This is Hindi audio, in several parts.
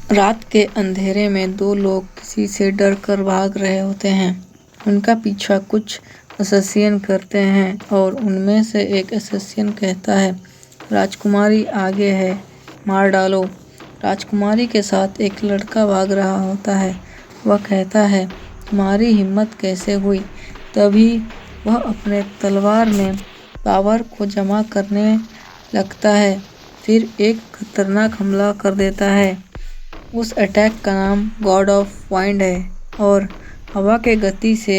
रात के अंधेरे में दो लोग किसी से डरकर भाग रहे होते हैं। उनका पीछा कुछ अससियन करते हैं और उनमें से एक अससियन कहता है, राजकुमारी आगे है, मार डालो। राजकुमारी के साथ एक लड़का भाग रहा होता है। वह कहता है, तुम्हारी हिम्मत कैसे हुई? तभी वह अपने तलवार में पावर को जमा करने लगता है, फिर एक खतरनाक हमला कर देता है। उस अटैक का नाम गॉड ऑफ वाइंड है और हवा के गति से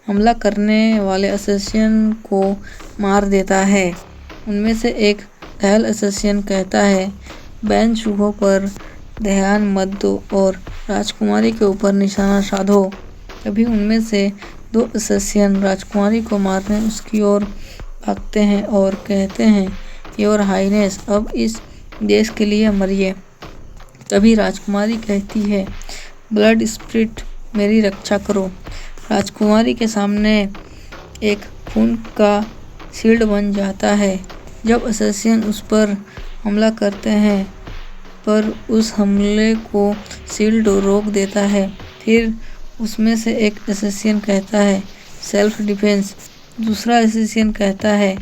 हमला करने वाले अससियन को मार देता है। उनमें से एक घायल अससियन कहता है, बैन चूहों पर ध्यान मत दो और राजकुमारी के ऊपर निशाना साधो। तभी उनमें से दो अससियन राजकुमारी को मारने उसकी ओर भागते हैं और कहते हैं, योर हाइनेस, अब इस देश के लिए मरिए। तभी राजकुमारी कहती है, ब्लड स्पिरिट, मेरी रक्षा करो। राजकुमारी के सामने एक खून का शील्ड बन जाता है। जब अससियन उस पर हमला करते हैं, पर उस हमले को शील्ड रोक देता है। फिर उसमें से एक अससियन कहता है, सेल्फ डिफेंस। दूसरा अससियन कहता है,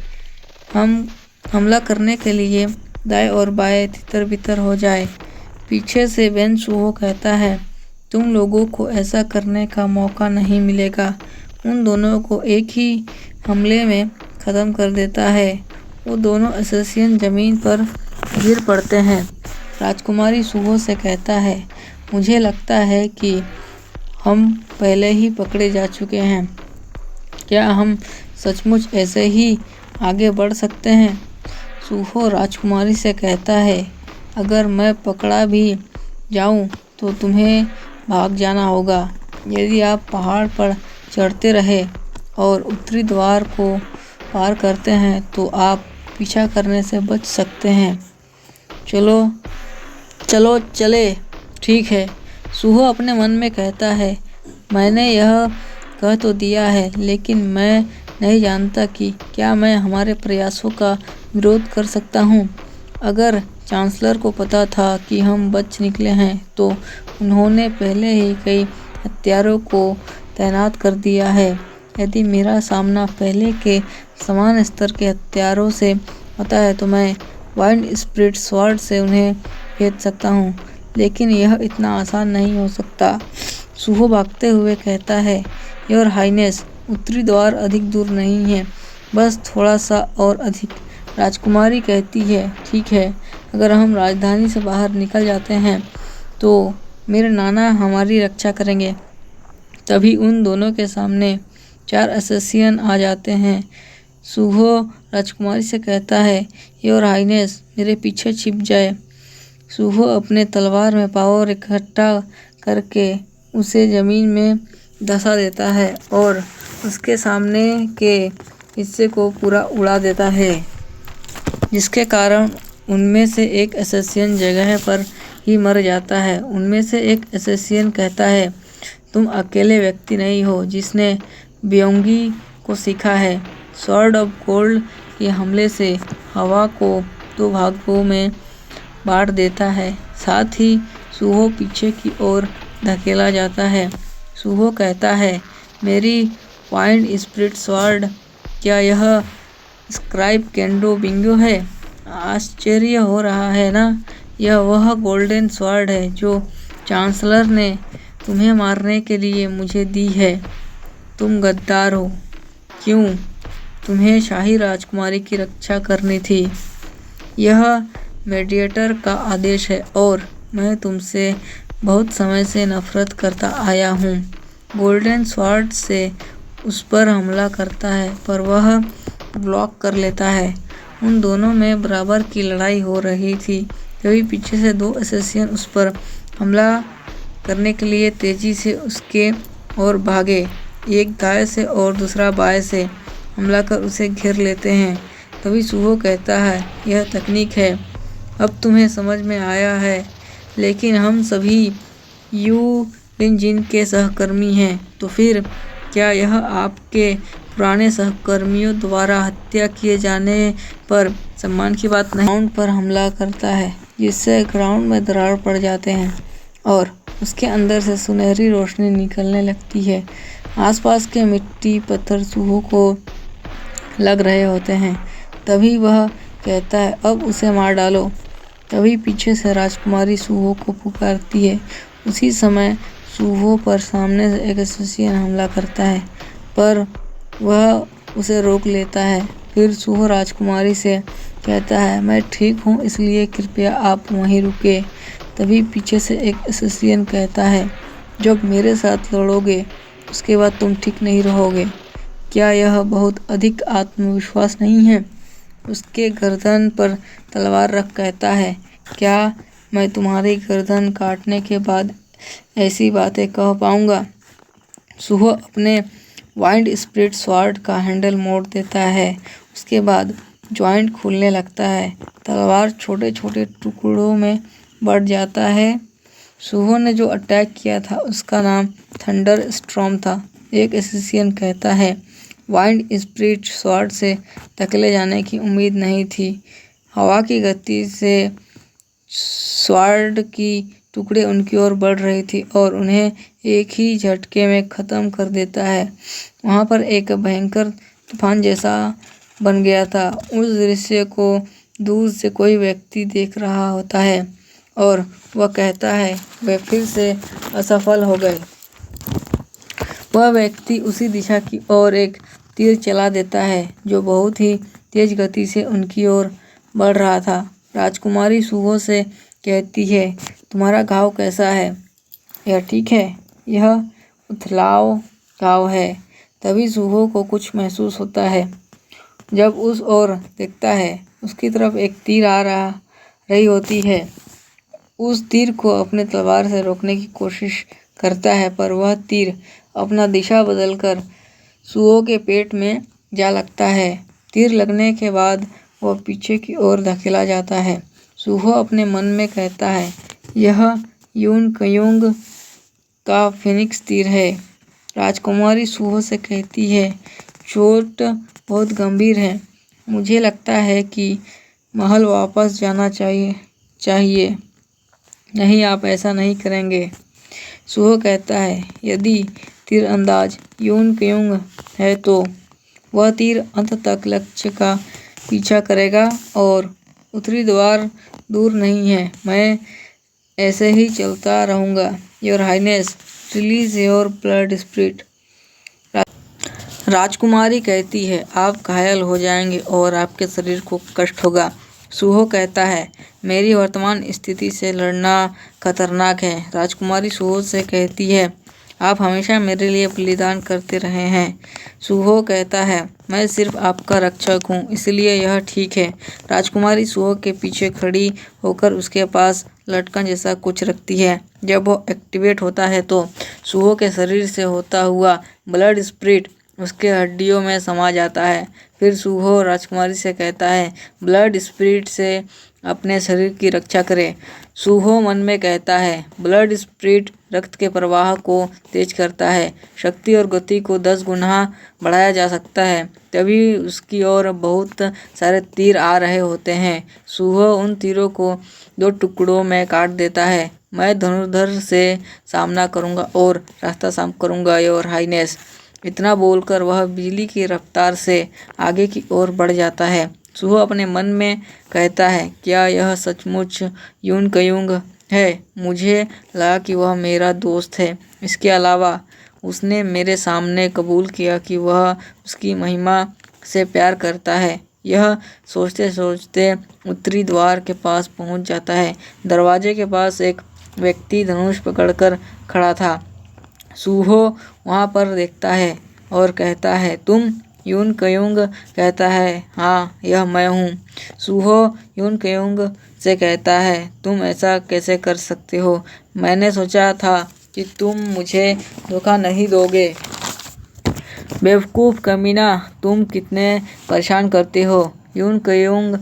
हम हमला करने के लिए दाएं और बाएं तितर बितर हो जाए। पीछे से बेन चूहो कहता है, तुम लोगों को ऐसा करने का मौका नहीं मिलेगा। उन दोनों को एक ही हमले में ख़त्म कर देता है। वो दोनों अससियन ज़मीन पर गिर पड़ते हैं। राजकुमारी चूहों से कहता है, मुझे लगता है कि हम पहले ही पकड़े जा चुके हैं। क्या हम सचमुच ऐसे ही आगे बढ़ सकते हैं? चूहो राजकुमारी से कहता है, अगर मैं पकड़ा भी जाऊं तो तुम्हें भाग जाना होगा। यदि आप पहाड़ पर चढ़ते रहे और उत्तरी द्वार को पार करते हैं तो आप पीछा करने से बच सकते हैं। चलो चलो चले। ठीक है। चूहो अपने मन में कहता है, मैंने यह कह तो दिया है, लेकिन मैं नहीं जानता कि क्या मैं हमारे प्रयासों का विरोध कर सकता हूँ। अगर चांसलर को पता था कि हम बच निकले हैं तो उन्होंने पहले ही कई हत्यारों को तैनात कर दिया है। यदि मेरा सामना पहले के समान स्तर के हत्यारों से होता है तो मैं वाइंड स्पिरिट स्वॉर्ड से उन्हें भेज सकता हूँ, लेकिन यह इतना आसान नहीं हो सकता। चूहो भागते हुए कहता है, योर हाइनेस, उत्तरी द्वार अधिक दूर नहीं है, बस थोड़ा सा और अधिक। राजकुमारी कहती है, ठीक है, अगर हम राजधानी से बाहर निकल जाते हैं तो मेरे नाना हमारी रक्षा करेंगे। तभी उन दोनों के सामने 4 अससियन आ जाते हैं। चूहो राजकुमारी से कहता है, योर हाइनेस, मेरे पीछे छिप जाए। चूहो अपने तलवार में पावर इकट्ठा करके उसे ज़मीन में धंसा देता है और उसके सामने के हिस्से को पूरा उड़ा देता है, जिसके कारण उनमें से एक अससियन जगह पर ही मर जाता है। उनमें से एक अससियन कहता है, तुम अकेले व्यक्ति नहीं हो जिसने ब्योंगी को सीखा है। स्वॉर्ड ऑफ गोल्ड के हमले से हवा को 2 भागों में बांट देता है। साथ ही चूहो पीछे की ओर धकेला जाता है। चूहो कहता है, मेरी वाइंड स्पिरिट स्वॉर्ड, क्या यह स्क्राइब केंडो बिंगो है? आश्चर्य हो रहा है ना? यह वह गोल्डन स्वॉर्ड है जो चांसलर ने तुम्हें मारने के लिए मुझे दी है। तुम गद्दार हो। क्यों? तुम्हें शाही राजकुमारी की रक्षा करनी थी। यह मेडिएटर का आदेश है और मैं तुमसे बहुत समय से नफरत करता आया हूँ। गोल्डन स्वॉर्ड से उस पर हमला करता है, पर वह ब्लॉक कर लेता है। उन दोनों में बराबर की लड़ाई हो रही थी। तभी पीछे से 2 अससियन उस पर हमला करने के लिए तेजी से उसके ओर भागे। एक दाएं से और दूसरा बाएं से हमला कर उसे घेर लेते हैं। तभी चूहो कहता है, यह तकनीक है, अब तुम्हें समझ में आया है, लेकिन हम सभी यू लिनजिन के सहकर्मी हैं, तो फिर क्या यह आपके पुराने सहकर्मियों द्वारा हत्या किए जाने पर सम्मान की बात नहीं? ग्राउंड पर हमला करता है, जिससे ग्राउंड में दरार पड़ जाते हैं। और उसके अंदर से सुनहरी रोशनी निकलने लगती है। आसपास के मिट्टी पत्थर सूहो को लग रहे होते हैं। तभी वह कहता है, अब उसे मार डालो। तभी पीछे से राजकुमारी सूहो को पुकारती है। उसी समय सूहो पर सामने से एक असुसियन हमला करता है, पर वह उसे रोक लेता है। फिर सूहो राजकुमारी से कहता है, मैं ठीक हूँ, इसलिए कृपया आप वहीं रुके। तभी पीछे से एक असुसियन कहता है, जब मेरे साथ लड़ोगे उसके बाद तुम ठीक नहीं रहोगे। क्या यह बहुत अधिक आत्मविश्वास नहीं है? उसके गर्दन पर तलवार रख कहता है, क्या मैं तुम्हारी गर्दन काटने के बाद ऐसी बातें कह पाऊंगा? सूहो अपने वाइंड स्प्रिट स्वॉर्ड का हैंडल मोड़ देता है। उसके बाद जॉइंट खुलने लगता है। तलवार छोटे छोटे टुकड़ों में बढ़ जाता है। सूहो ने जो अटैक किया था उसका नाम थंडर स्टॉर्म था। एक एसिशियन कहता है, वाइंड स्प्रिट स्वॉर्ड से धकेले जाने की उम्मीद नहीं थी। हवा की गति से स्वॉर्ड की टुकड़े उनकी ओर बढ़ रही थी और उन्हें एक ही झटके में ख़त्म कर देता है। वहाँ पर एक भयंकर तूफान जैसा बन गया था। उस दृश्य को दूर से कोई व्यक्ति देख रहा होता है और वह कहता है, वे फिर से असफल हो गए। वह व्यक्ति उसी दिशा की ओर एक तीर चला देता है जो बहुत ही तेज गति से उनकी ओर बढ़ रहा था। राजकुमारी सूहो से कहती है, तुम्हारा घाव कैसा है? यह ठीक है? यह उथलाव घाव है। तभी सूहो को कुछ महसूस होता है। जब उस ओर देखता है, उसकी तरफ एक तीर आ रही होती है। उस तीर को अपने तलवार से रोकने की कोशिश करता है, पर वह तीर अपना दिशा बदलकर सूहो के पेट में जा लगता है। तीर लगने के बाद वह पीछे की ओर धकेला जाता है। सूहो अपने मन में कहता है, यह यून कयुंग का फिनिक्स तीर है। राजकुमारी सूहो से कहती है, चोट बहुत गंभीर है। मुझे लगता है कि महल वापस जाना चाहिए। नहीं, आप ऐसा नहीं करेंगे। सूहो कहता है, यदि तीरंदाज यून कयुंग है तो वह तीर अंत तक लक्ष्य का पीछा करेगा और उत्तरी द्वार दूर नहीं है। मैं ऐसे ही चलता रहूँगा। Your highness, release your blood spirit. राजकुमारी कहती है, आप घायल हो जाएंगे और आपके शरीर को कष्ट होगा। सूहो कहता है, मेरी वर्तमान स्थिति से लड़ना खतरनाक है। राजकुमारी सूहो से कहती है, आप हमेशा मेरे लिए बलिदान करते रहे हैं। सूहो कहता है, मैं सिर्फ आपका रक्षक हूँ, इसलिए यह ठीक है। राजकुमारी सूहो के पीछे खड़ी होकर उसके पास लटकन जैसा कुछ रखती है। जब वो एक्टिवेट होता है तो सूहो के शरीर से होता हुआ ब्लड स्पिरिट उसके हड्डियों में समा जाता है। फिर सूहो राजकुमारी से कहता है, ब्लड स्पिरिट से अपने शरीर की रक्षा करें। सूहो मन में कहता है, ब्लड स्पिरिट रक्त के प्रवाह को तेज करता है। शक्ति और गति को 10 गुना बढ़ाया जा सकता है। तभी उसकी ओर बहुत सारे तीर आ रहे होते हैं। सूहो उन तीरों को 2 टुकड़ों में काट देता है। मैं धनुर्धर से सामना करूंगा और रास्ता साफ करूंगा, योर हाइनेस। इतना बोलकर वह बिजली की रफ्तार से आगे की ओर बढ़ जाता है। सूहो अपने मन में कहता है, क्या यह सचमुच यून कयुंग है? मुझे लगा कि वह मेरा दोस्त है। इसके अलावा उसने मेरे सामने कबूल किया कि वह उसकी महिमा से प्यार करता है। यह सोचते सोचते उत्तरी द्वार के पास पहुंच जाता है। दरवाजे के पास एक व्यक्ति धनुष पकड़कर खड़ा था। सूहो वहाँ पर देखता है और कहता है, तुम यून कयुंग? कहता है, हाँ, यह मैं हूँ। सूहो यून कयुंग से कहता है, तुम ऐसा कैसे कर सकते हो? मैंने सोचा था कि तुम मुझे धोखा नहीं दोगे। बेवकूफ़ कमीना, तुम कितने परेशान करते हो। यून कयुंग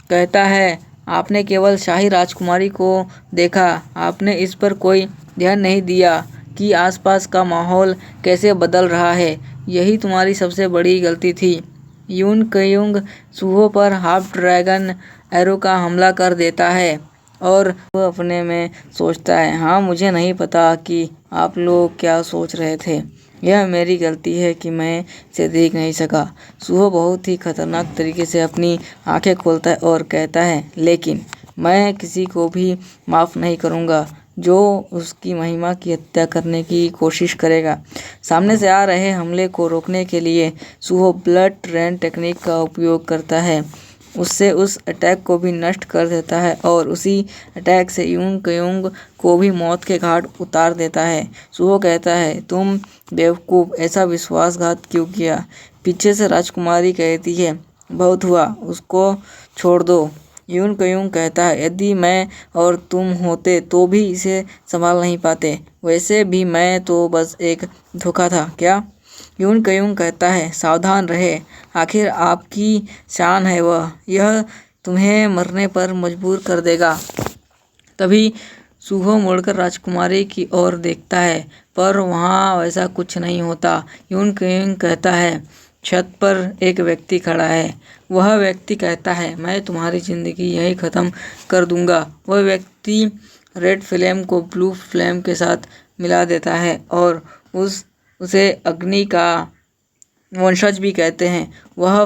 कहता है, आपने केवल शाही राजकुमारी को देखा, आपने इस पर कोई ध्यान नहीं दिया कि आसपास का माहौल कैसे बदल रहा है। यही तुम्हारी सबसे बड़ी गलती थी। यून कयुंग सूहो पर हाफ ड्रैगन एरो का हमला कर देता है और वह अपने में सोचता है, हाँ मुझे नहीं पता कि आप लोग क्या सोच रहे थे। यह मेरी गलती है कि मैं इसे देख नहीं सका। सूहो बहुत ही खतरनाक तरीके से अपनी आंखें खोलता है और कहता है, लेकिन मैं किसी को भी माफ़ नहीं करूँगा जो उसकी महिमा की हत्या करने की कोशिश करेगा। सामने से आ रहे हमले को रोकने के लिए सूहो ब्लड रेन टेक्निक का उपयोग करता है। उससे उस अटैक को भी नष्ट कर देता है और उसी अटैक से यूंग क्यूंग को भी मौत के घाट उतार देता है। सूहो कहता है, तुम बेवकूफ़, ऐसा विश्वासघात क्यों किया? पीछे से राजकुमारी कहती है, बहुत हुआ, उसको छोड़ दो। यून क्यूंग कहता है, यदि मैं और तुम होते तो भी इसे संभाल नहीं पाते। वैसे भी मैं तो बस एक धोखा था क्या? यून क्यूंग कहता है, सावधान रहे, आखिर आपकी शान है वह, यह तुम्हें मरने पर मजबूर कर देगा। तभी सूहो मुड़कर राजकुमारी की ओर देखता है, पर वहाँ वैसा कुछ नहीं होता। यून क्यूंग कहता है, छत पर एक व्यक्ति खड़ा है। वह व्यक्ति कहता है, मैं तुम्हारी ज़िंदगी यही ख़त्म कर दूंगा। वह व्यक्ति रेड फ्लेम को ब्लू फ्लेम के साथ मिला देता है और उसे अग्नि का वंशज भी कहते हैं। वह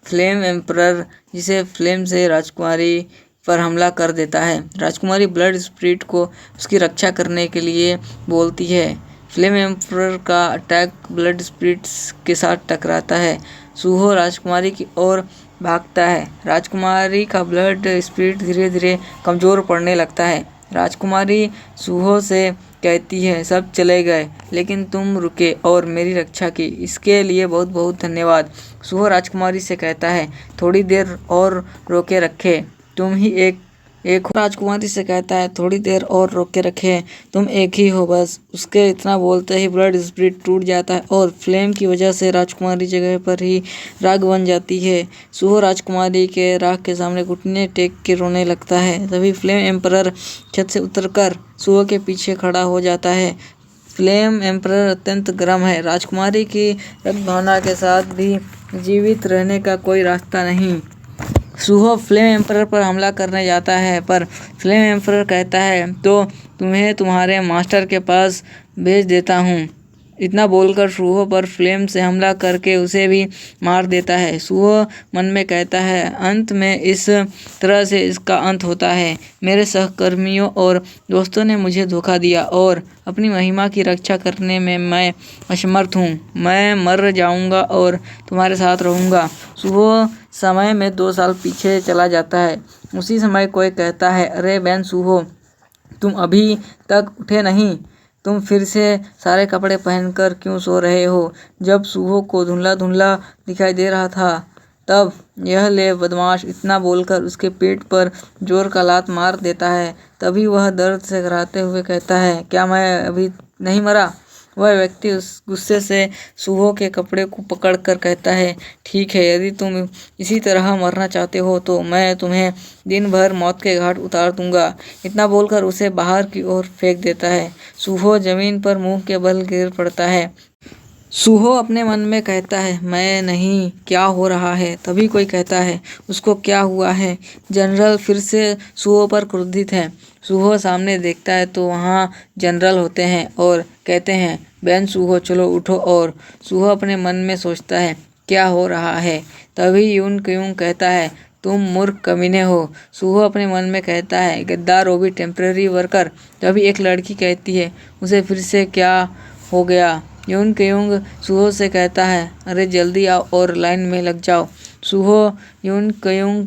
फ्लेम एम्परर, जिसे फ्लेम से राजकुमारी पर हमला कर देता है। राजकुमारी ब्लड स्पिरिट को उसकी रक्षा करने के लिए बोलती है। फ्लेम एम्परर का अटैक ब्लड स्पिरिट्स के साथ टकराता है। सूहो राजकुमारी की ओर भागता है। राजकुमारी का ब्लड स्पिरिट धीरे धीरे कमज़ोर पड़ने लगता है। राजकुमारी सूहो से कहती है, सब चले गए लेकिन तुम रुके और मेरी रक्षा की, इसके लिए बहुत बहुत धन्यवाद। सूहो राजकुमारी से कहता है, थोड़ी देर और रोके रखे, तुम ही एक राजकुमारी से कहता है, थोड़ी देर और रोके रखे, तुम एक ही हो बस। उसके इतना बोलते ही ब्लड स्पिरिट टूट जाता है और फ्लेम की वजह से राजकुमारी जगह पर ही राख बन जाती है। सूहो राजकुमारी के राख के सामने घुटने टेक के रोने लगता है। तभी फ्लेम एम्परर छत से उतरकर सूहो के पीछे खड़ा हो जाता है। फ्लेम एम्परर अत्यंत गर्म है। राजकुमारी की रक्त भावना के साथ भी जीवित रहने का कोई रास्ता नहीं। सूहो फ्लेम एम्परर पर हमला करने जाता है, पर फ्लेम एम्परर कहता है, तो तुम्हें तुम्हारे मास्टर के पास भेज देता हूँ। इतना बोलकर सूहो पर फ्लेम से हमला करके उसे भी मार देता है। सूहो मन में कहता है, अंत में इस तरह से इसका अंत होता है। मेरे सहकर्मियों और दोस्तों ने मुझे धोखा दिया और अपनी महिमा की रक्षा करने में मैं असमर्थ हूँ। मैं मर जाऊँगा और तुम्हारे साथ रहूँगा। सूहो समय में 2 साल पीछे चला जाता है। उसी समय कोई कहता है, अरे बेन सूहो, तुम अभी तक उठे नहीं, तुम फिर से सारे कपड़े पहनकर क्यों सो रहे हो? जब सूहो को धुंधला धुंधला दिखाई दे रहा था तब यह ले बदमाश इतना बोलकर उसके पेट पर जोर का लात मार देता है। तभी वह दर्द से कराहते हुए कहता है, क्या मैं अभी नहीं मरा? वह व्यक्ति उस गुस्से से सूहो के कपड़े को पकड़कर कहता है, ठीक है, यदि तुम इसी तरह मरना चाहते हो तो मैं तुम्हें दिन भर मौत के घाट उतार दूंगा। इतना बोलकर उसे बाहर की ओर फेंक देता है। सूहो जमीन पर मुंह के बल गिर पड़ता है। सूहो अपने मन में कहता है, मैं नहीं, क्या हो रहा है? तभी कोई कहता है, उसको क्या हुआ है? जनरल फिर से सूहो पर क्रोधित है। सूहो सामने देखता है तो वहाँ जनरल होते हैं और कहते हैं, बेन सूहो, चलो उठो। और सूहो अपने मन में सोचता है, क्या हो रहा है? तभी यून क्यूंग कहता है, तुम मूर्ख कमीने हो। सूहो अपने मन में कहता है, गद्दार, वो भी टेम्परेरी वर्कर। तभी एक लड़की कहती है, उसे फिर से क्या हो गया? यून क्यूंग सूहो से कहता है, अरे जल्दी आओ और लाइन में लग जाओ। सूहो यून क्यूंग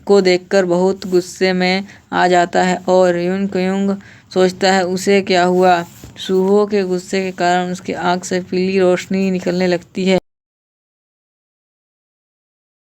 को देखकर बहुत गुस्से में आ जाता है और यून क्यूंग सोचता है, उसे क्या हुआ? सूहो के गुस्से के कारण उसकी आँख से पीली रोशनी निकलने लगती है।